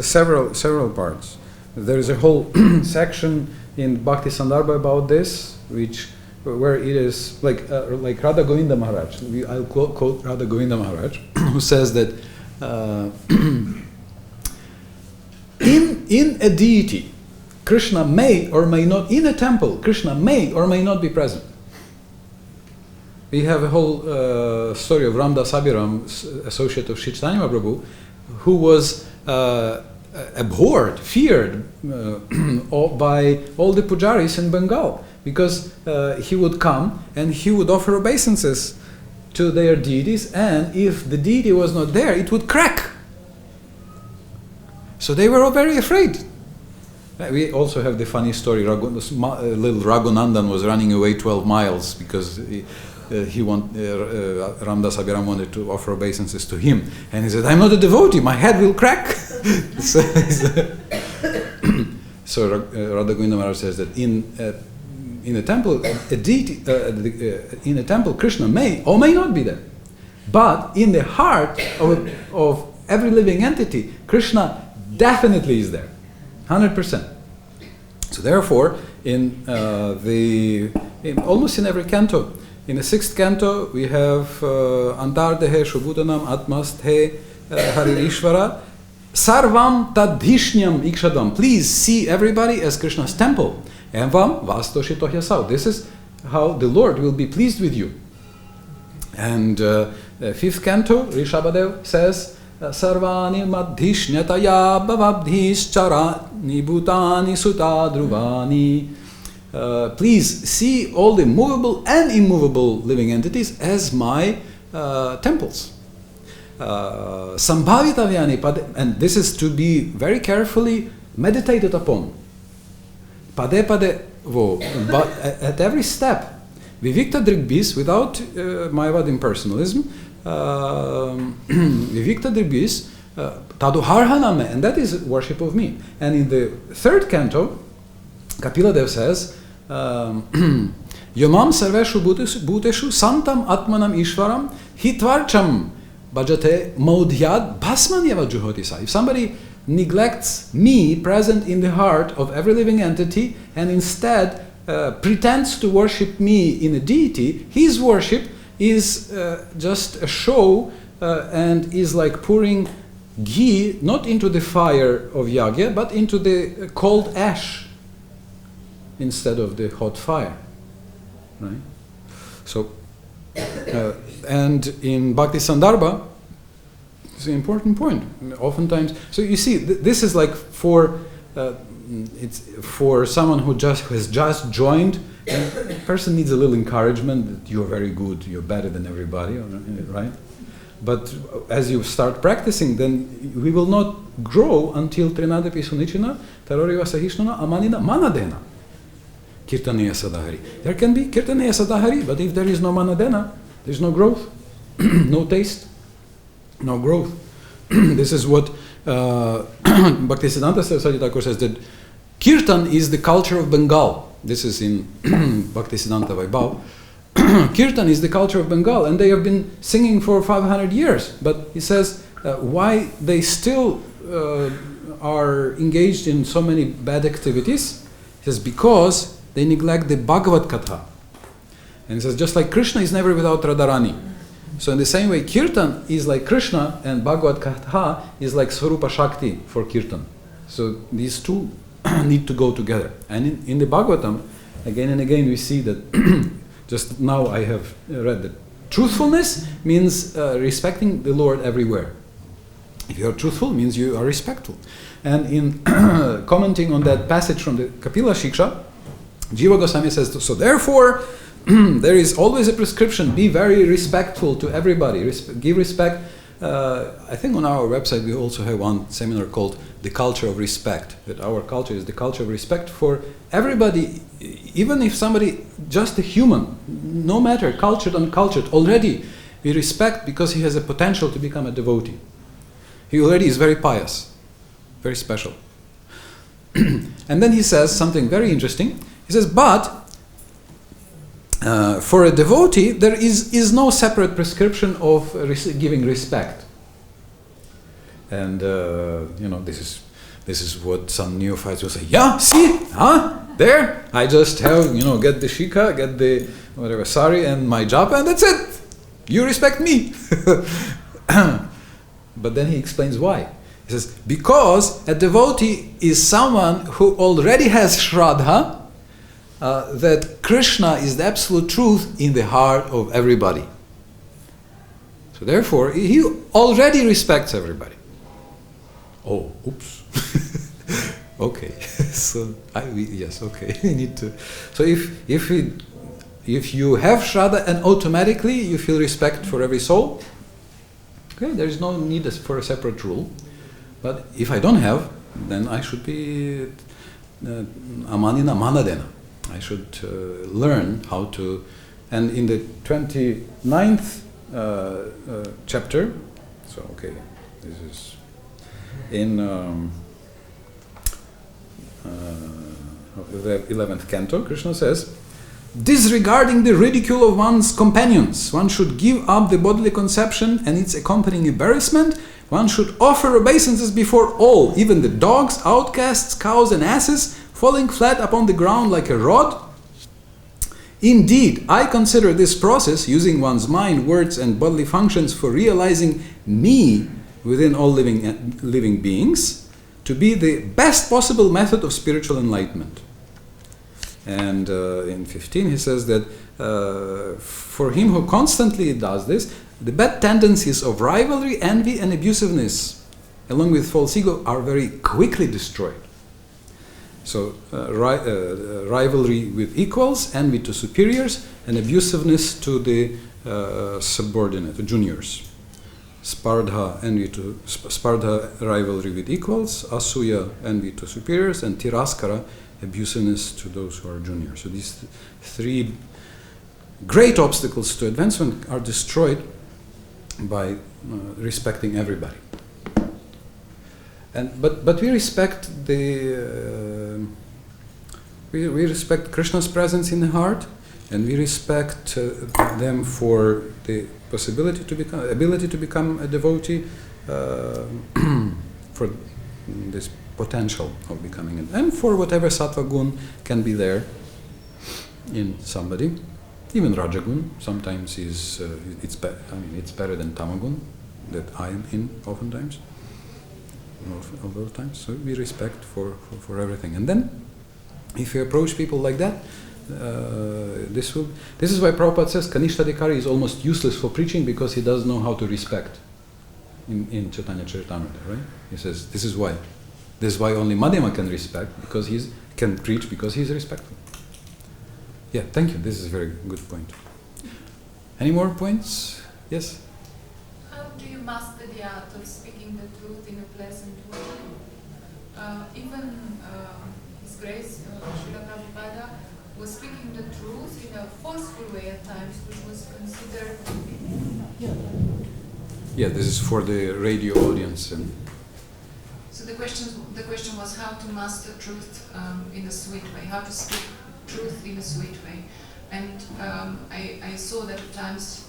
several parts. There is a whole section in Bhakti Sandarbha about this, where it is like Radha Govinda Maharaj. I'll quote Radha Govinda Maharaj, who says that in a deity, Krishna may or may not, in a temple, Krishna may or may not be present. We have a whole story of Ramdas Abhiram, associate of Sri Chaitanya Mahaprabhu, who was abhorred, feared by all the pujaris in Bengal, because he would come and he would offer obeisances to their deities, and if the deity was not there, it would crack. So they were all very afraid. We also have the funny story, little Raghunandan was running away 12 miles because Ramdas Abhiram wanted to offer obeisances to him, and he said, I'm not a devotee, my head will crack. So Radha Govinda Maharaj says that in a temple, a deity, in a temple, Krishna may or may not be there, but in the heart of every living entity, Krishna definitely is there, 100%. So therefore, almost in every canto, in the 6th canto, we have Antardehe Shubhutanam Atmasthe Haririshvara Sarvam Tadhishnyam Ikshadam. Please see everybody as Krishna's temple. Envam Vastoshitohyasau. This is how the Lord will be pleased with you. And 5th canto, Rishabhadev says, Sarvani madhishnataya bhavabdhischarani bhutani sutadruvani. Please see all the movable and immovable living entities as my temples. Sambhavitavyani, and this is to be very carefully meditated upon. Pade pade vo, but at every step, vivikta drigbis, without Mayavad impersonalism, vivikta drigbis, taduharhaname, and that is worship of me. And in the 3rd canto, Kapila Dev says, Yomam sarveshu bhuteshu santam atmanam ishvaram hitvarcham bhajate modhyad bhasmanyava juhotisa. If somebody neglects me present in the heart of every living entity and instead pretends to worship me in a deity, his worship is just a show and is like pouring ghee not into the fire of yagya but into the cold ash instead of the hot fire, right? So, and in Bhakti Sandarbha, it's an important point. Oftentimes, so you see, this is like for it's for someone who has just joined. And the person needs a little encouragement that you're very good, you're better than everybody, right? But as you start practicing, then we will not grow until Trinadapi Sunichina, Taroriva Sahishnana, Amanina, Manadena. Kirtaniya Sadahari. There can be Kirtaniya Sadahari, but if there is no Manadena, there's no growth, no taste, no growth. This is what Bhaktisiddhanta Saraswati Thakur says, that Kirtan is the culture of Bengal. This is in Bhaktisiddhanta Vaibhav. Kirtan is the culture of Bengal, and they have been singing for 500 years. But he says why they still are engaged in so many bad activities. He says because they neglect the Bhagavad Katha. And he says just like Krishna is never without Radharani. So in the same way, Kirtan is like Krishna and Bhagavad Katha is like Swarupa Shakti for Kirtan. So these two need to go together. And in the Bhagavatam, again and again we see that, just now I have read that truthfulness means respecting the Lord everywhere. If you are truthful, means you are respectful. And in commenting on that passage from the Kapila Shiksha, Jiva Goswami says, so therefore, there is always a prescription, be very respectful to everybody, give respect. I think on our website we also have one seminar called The Culture of Respect, that our culture is the culture of respect for everybody, even if somebody, just a human, no matter cultured, uncultured, already we respect because he has a potential to become a devotee. He already is very pious, very special. And then he says something very interesting. He says, but for a devotee, there is no separate prescription of giving respect. And this is what some neophytes will say. Yeah, see, there. I just have get the shika, get the whatever sari, and my japa, and that's it. You respect me. But then he explains why. He says because a devotee is someone who already has shraddha. That Krishna is the absolute truth in the heart of everybody. So therefore, he already respects everybody. Oh, oops. Okay. So yes, okay. We need to. So if you have Shraddha and automatically you feel respect for every soul, okay, there is no need for a separate rule. But if I don't have, then I should be Amanina Manadena. I should learn how to, and in the 29th chapter, so okay, this is in the 11th canto, Krishna says, disregarding the ridicule of one's companions, one should give up the bodily conception and its accompanying embarrassment. One should offer obeisances before all, even the dogs, outcasts, cows and asses, falling flat upon the ground like a rod. Indeed, I consider this process, using one's mind, words and bodily functions for realizing me within all living beings, to be the best possible method of spiritual enlightenment. And in 15 he says that for him who constantly does this, the bad tendencies of rivalry, envy, and abusiveness, along with false ego, are very quickly destroyed. So rivalry with equals, envy to superiors, and abusiveness to the subordinate, to juniors. Spardha, rivalry with equals, asuya, envy to superiors, and tiraskara, abusiveness to those who are juniors. So these three great obstacles to advancement are destroyed by respecting everybody. But we respect we respect Krishna's presence in the heart, and we respect them for the ability to become a devotee, for this potential of becoming it, and for whatever sattva gun can be there in somebody. Even rajagun sometimes is it's better than tamagun that I am in oftentimes. Of those times, so we respect for everything. And then, if you approach people like that, this is why Prabhupada says Kanishtadikari is almost useless for preaching, because he doesn't know how to respect in Chaitanya Charitamrita, right? He says this is why only Madhyama can respect, because can preach because he's respectful. Yeah, thank you. This is a very good point. Any more points? Yes. How do you master the art of speaking the truth in a pleasant way? Even His Grace, Srila Prabhupada, was speaking the truth in a forceful way at times, which was considered... Yeah, this is for the radio audience. So the question was how to master truth in a sweet way, how to speak truth in a sweet way. And I saw that at times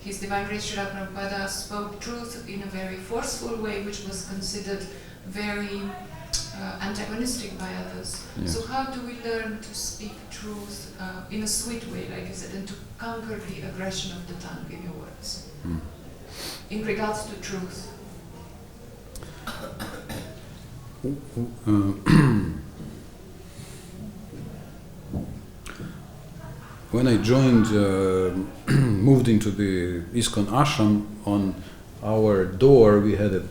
His Divine Grace Srila Prabhupada spoke truth in a very forceful way, which was considered very antagonistic by others. Yeah. So how do we learn to speak truth in a sweet way, like you said, and to conquer the aggression of the tongue in your words, in regards to truth? When I joined, moved into the ISKCON ashram, on our door we had a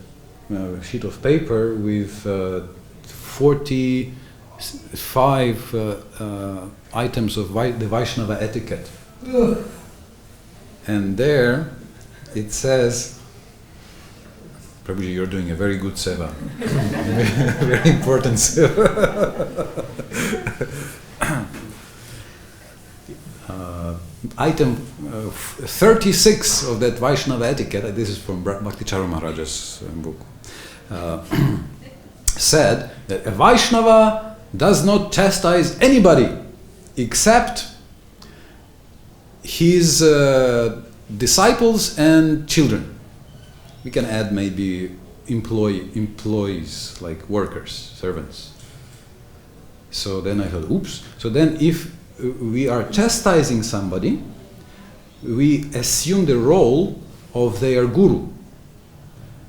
sheet of paper with 45 items of the Vaishnava etiquette. And there it says, Prabhuji, you're doing a very good seva. Very important seva. Item 36 of that Vaishnava etiquette, this is from Bhakticharu Maharaja's book, said that a Vaishnava does not chastise anybody except his disciples and children. We can add maybe employees, like workers, servants. So then I thought, oops. So then if we are chastising somebody, we assume the role of their guru,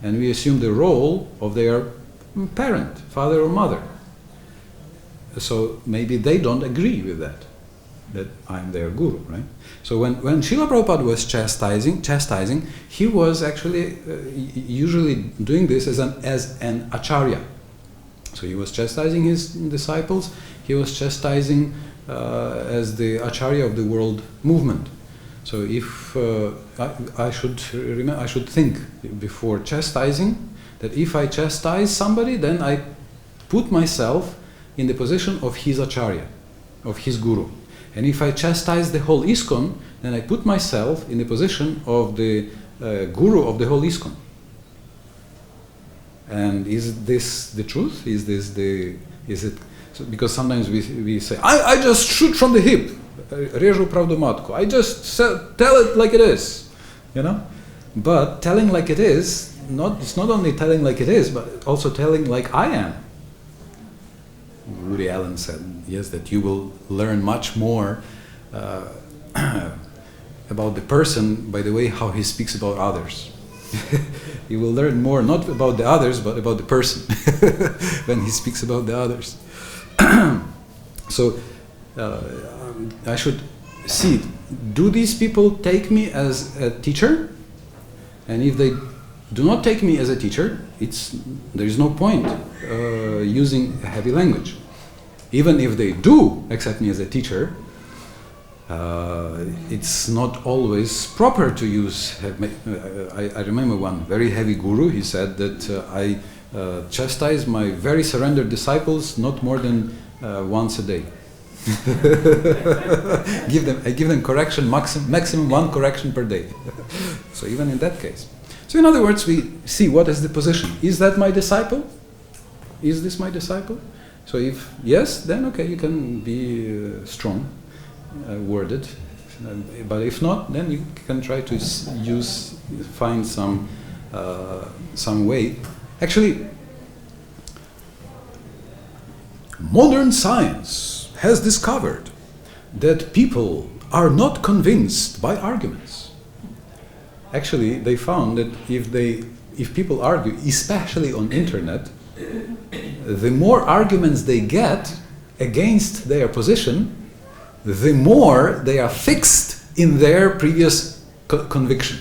and we assume the role of their parent, father or mother. So maybe they don't agree with that I'm their guru, right? So when Srila Prabhupada was chastising, he was actually usually doing this as an acharya. So he was chastising his disciples, he was chastising as the acharya of the world movement. So if I should think before chastising that if I chastise somebody, then I put myself in the position of his acharya, of his guru. And if I chastise the whole ISKCON, then I put myself in the position of the guru of the whole ISKCON. And is this the truth? Is it? So because sometimes we say, I just shoot from the hip, režu pravdu matku. I just tell it like it is, you know. But telling like it is, it's not only telling like it is, but also telling like I am. Rudy Allen said, yes, that you will learn much more about the person by the way how he speaks about others. You will learn more not about the others, but about the person when he speaks about the others. So I should see, do these people take me as a teacher? And if they do not take me as a teacher, there is no point using a heavy language. Even if they do accept me as a teacher, it's not always proper to use. I remember one very heavy guru. He said that I chastise my very surrendered disciples not more than once a day. I give them correction, maximum one correction per day. So even in that case. So in other words, we see what is the position. Is that my disciple? Is this my disciple? So if yes, then okay, you can be strong, worded. But if not, then you can try to find some way. Actually, modern science has discovered that people are not convinced by arguments. Actually, they found that if people argue, especially on internet, the more arguments they get against their position, the more they are fixed in their previous conviction.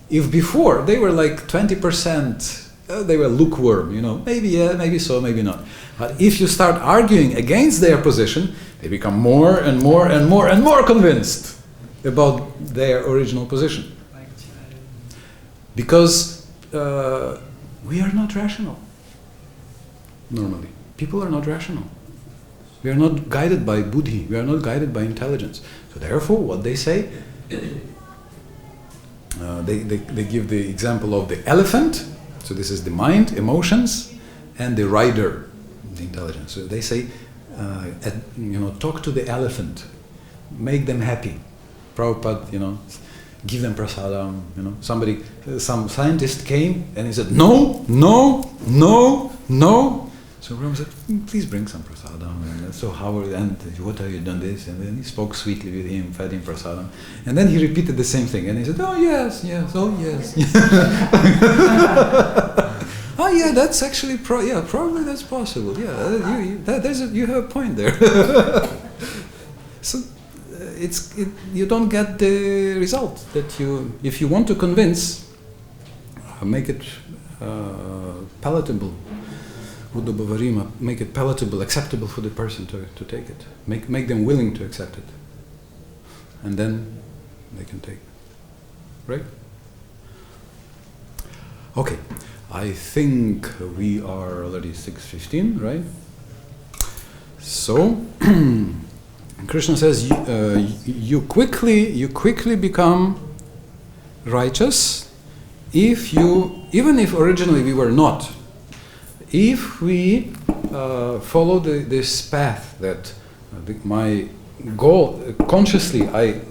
If before they were like 20%, they were lukewarm, maybe yeah, maybe so, maybe not. But if you start arguing against their position, they become more and more and more and more convinced about their original position. Because we are not rational. Normally, people are not rational. We are not guided by buddhi. We are not guided by intelligence. So therefore, what they say, they give the example of the elephant. So this is the mind, emotions, and the rider, the intelligence. So they say, talk to the elephant, make them happy. Prabhupada, give them prasadam. Some scientist came and he said, no. So Ram said, please bring some prasadam. And so what have you done this? And then he spoke sweetly with him, fed him prasadam. And then he repeated the same thing. And he said, oh yes, oh yes. Oh yeah, that's actually, probably that's possible. Yeah, you have a point there. So you don't get the result that if you want to convince, make it palatable. Make it palatable, acceptable for the person to take it. Make them willing to accept it. And then they can take it. Right? Okay. I think we are already 6:15, right? So Krishna says you quickly become righteous even if originally we were not. If we follow this path that my goal, consciously I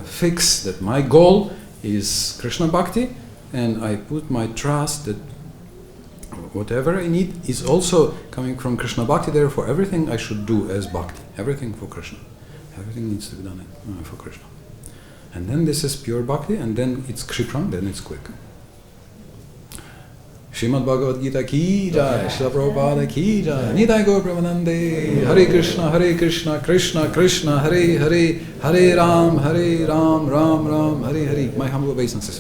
fix that my goal is Krishna Bhakti, and I put my trust that whatever I need is also coming from Krishna Bhakti, therefore everything I should do as Bhakti, everything for Krishna. Everything needs to be done for Krishna. And then this is pure Bhakti, and then it's Kshipram, then it's quick. Srimad Bhagavad Gita ki jai, Srila Prabhupada ki jai, Nitai Gaur Premanande, Hare Krishna, Krishna Krishna, Hare Hare, Hare Ram, Ram Ram, Hare Hare. My humble obeisances.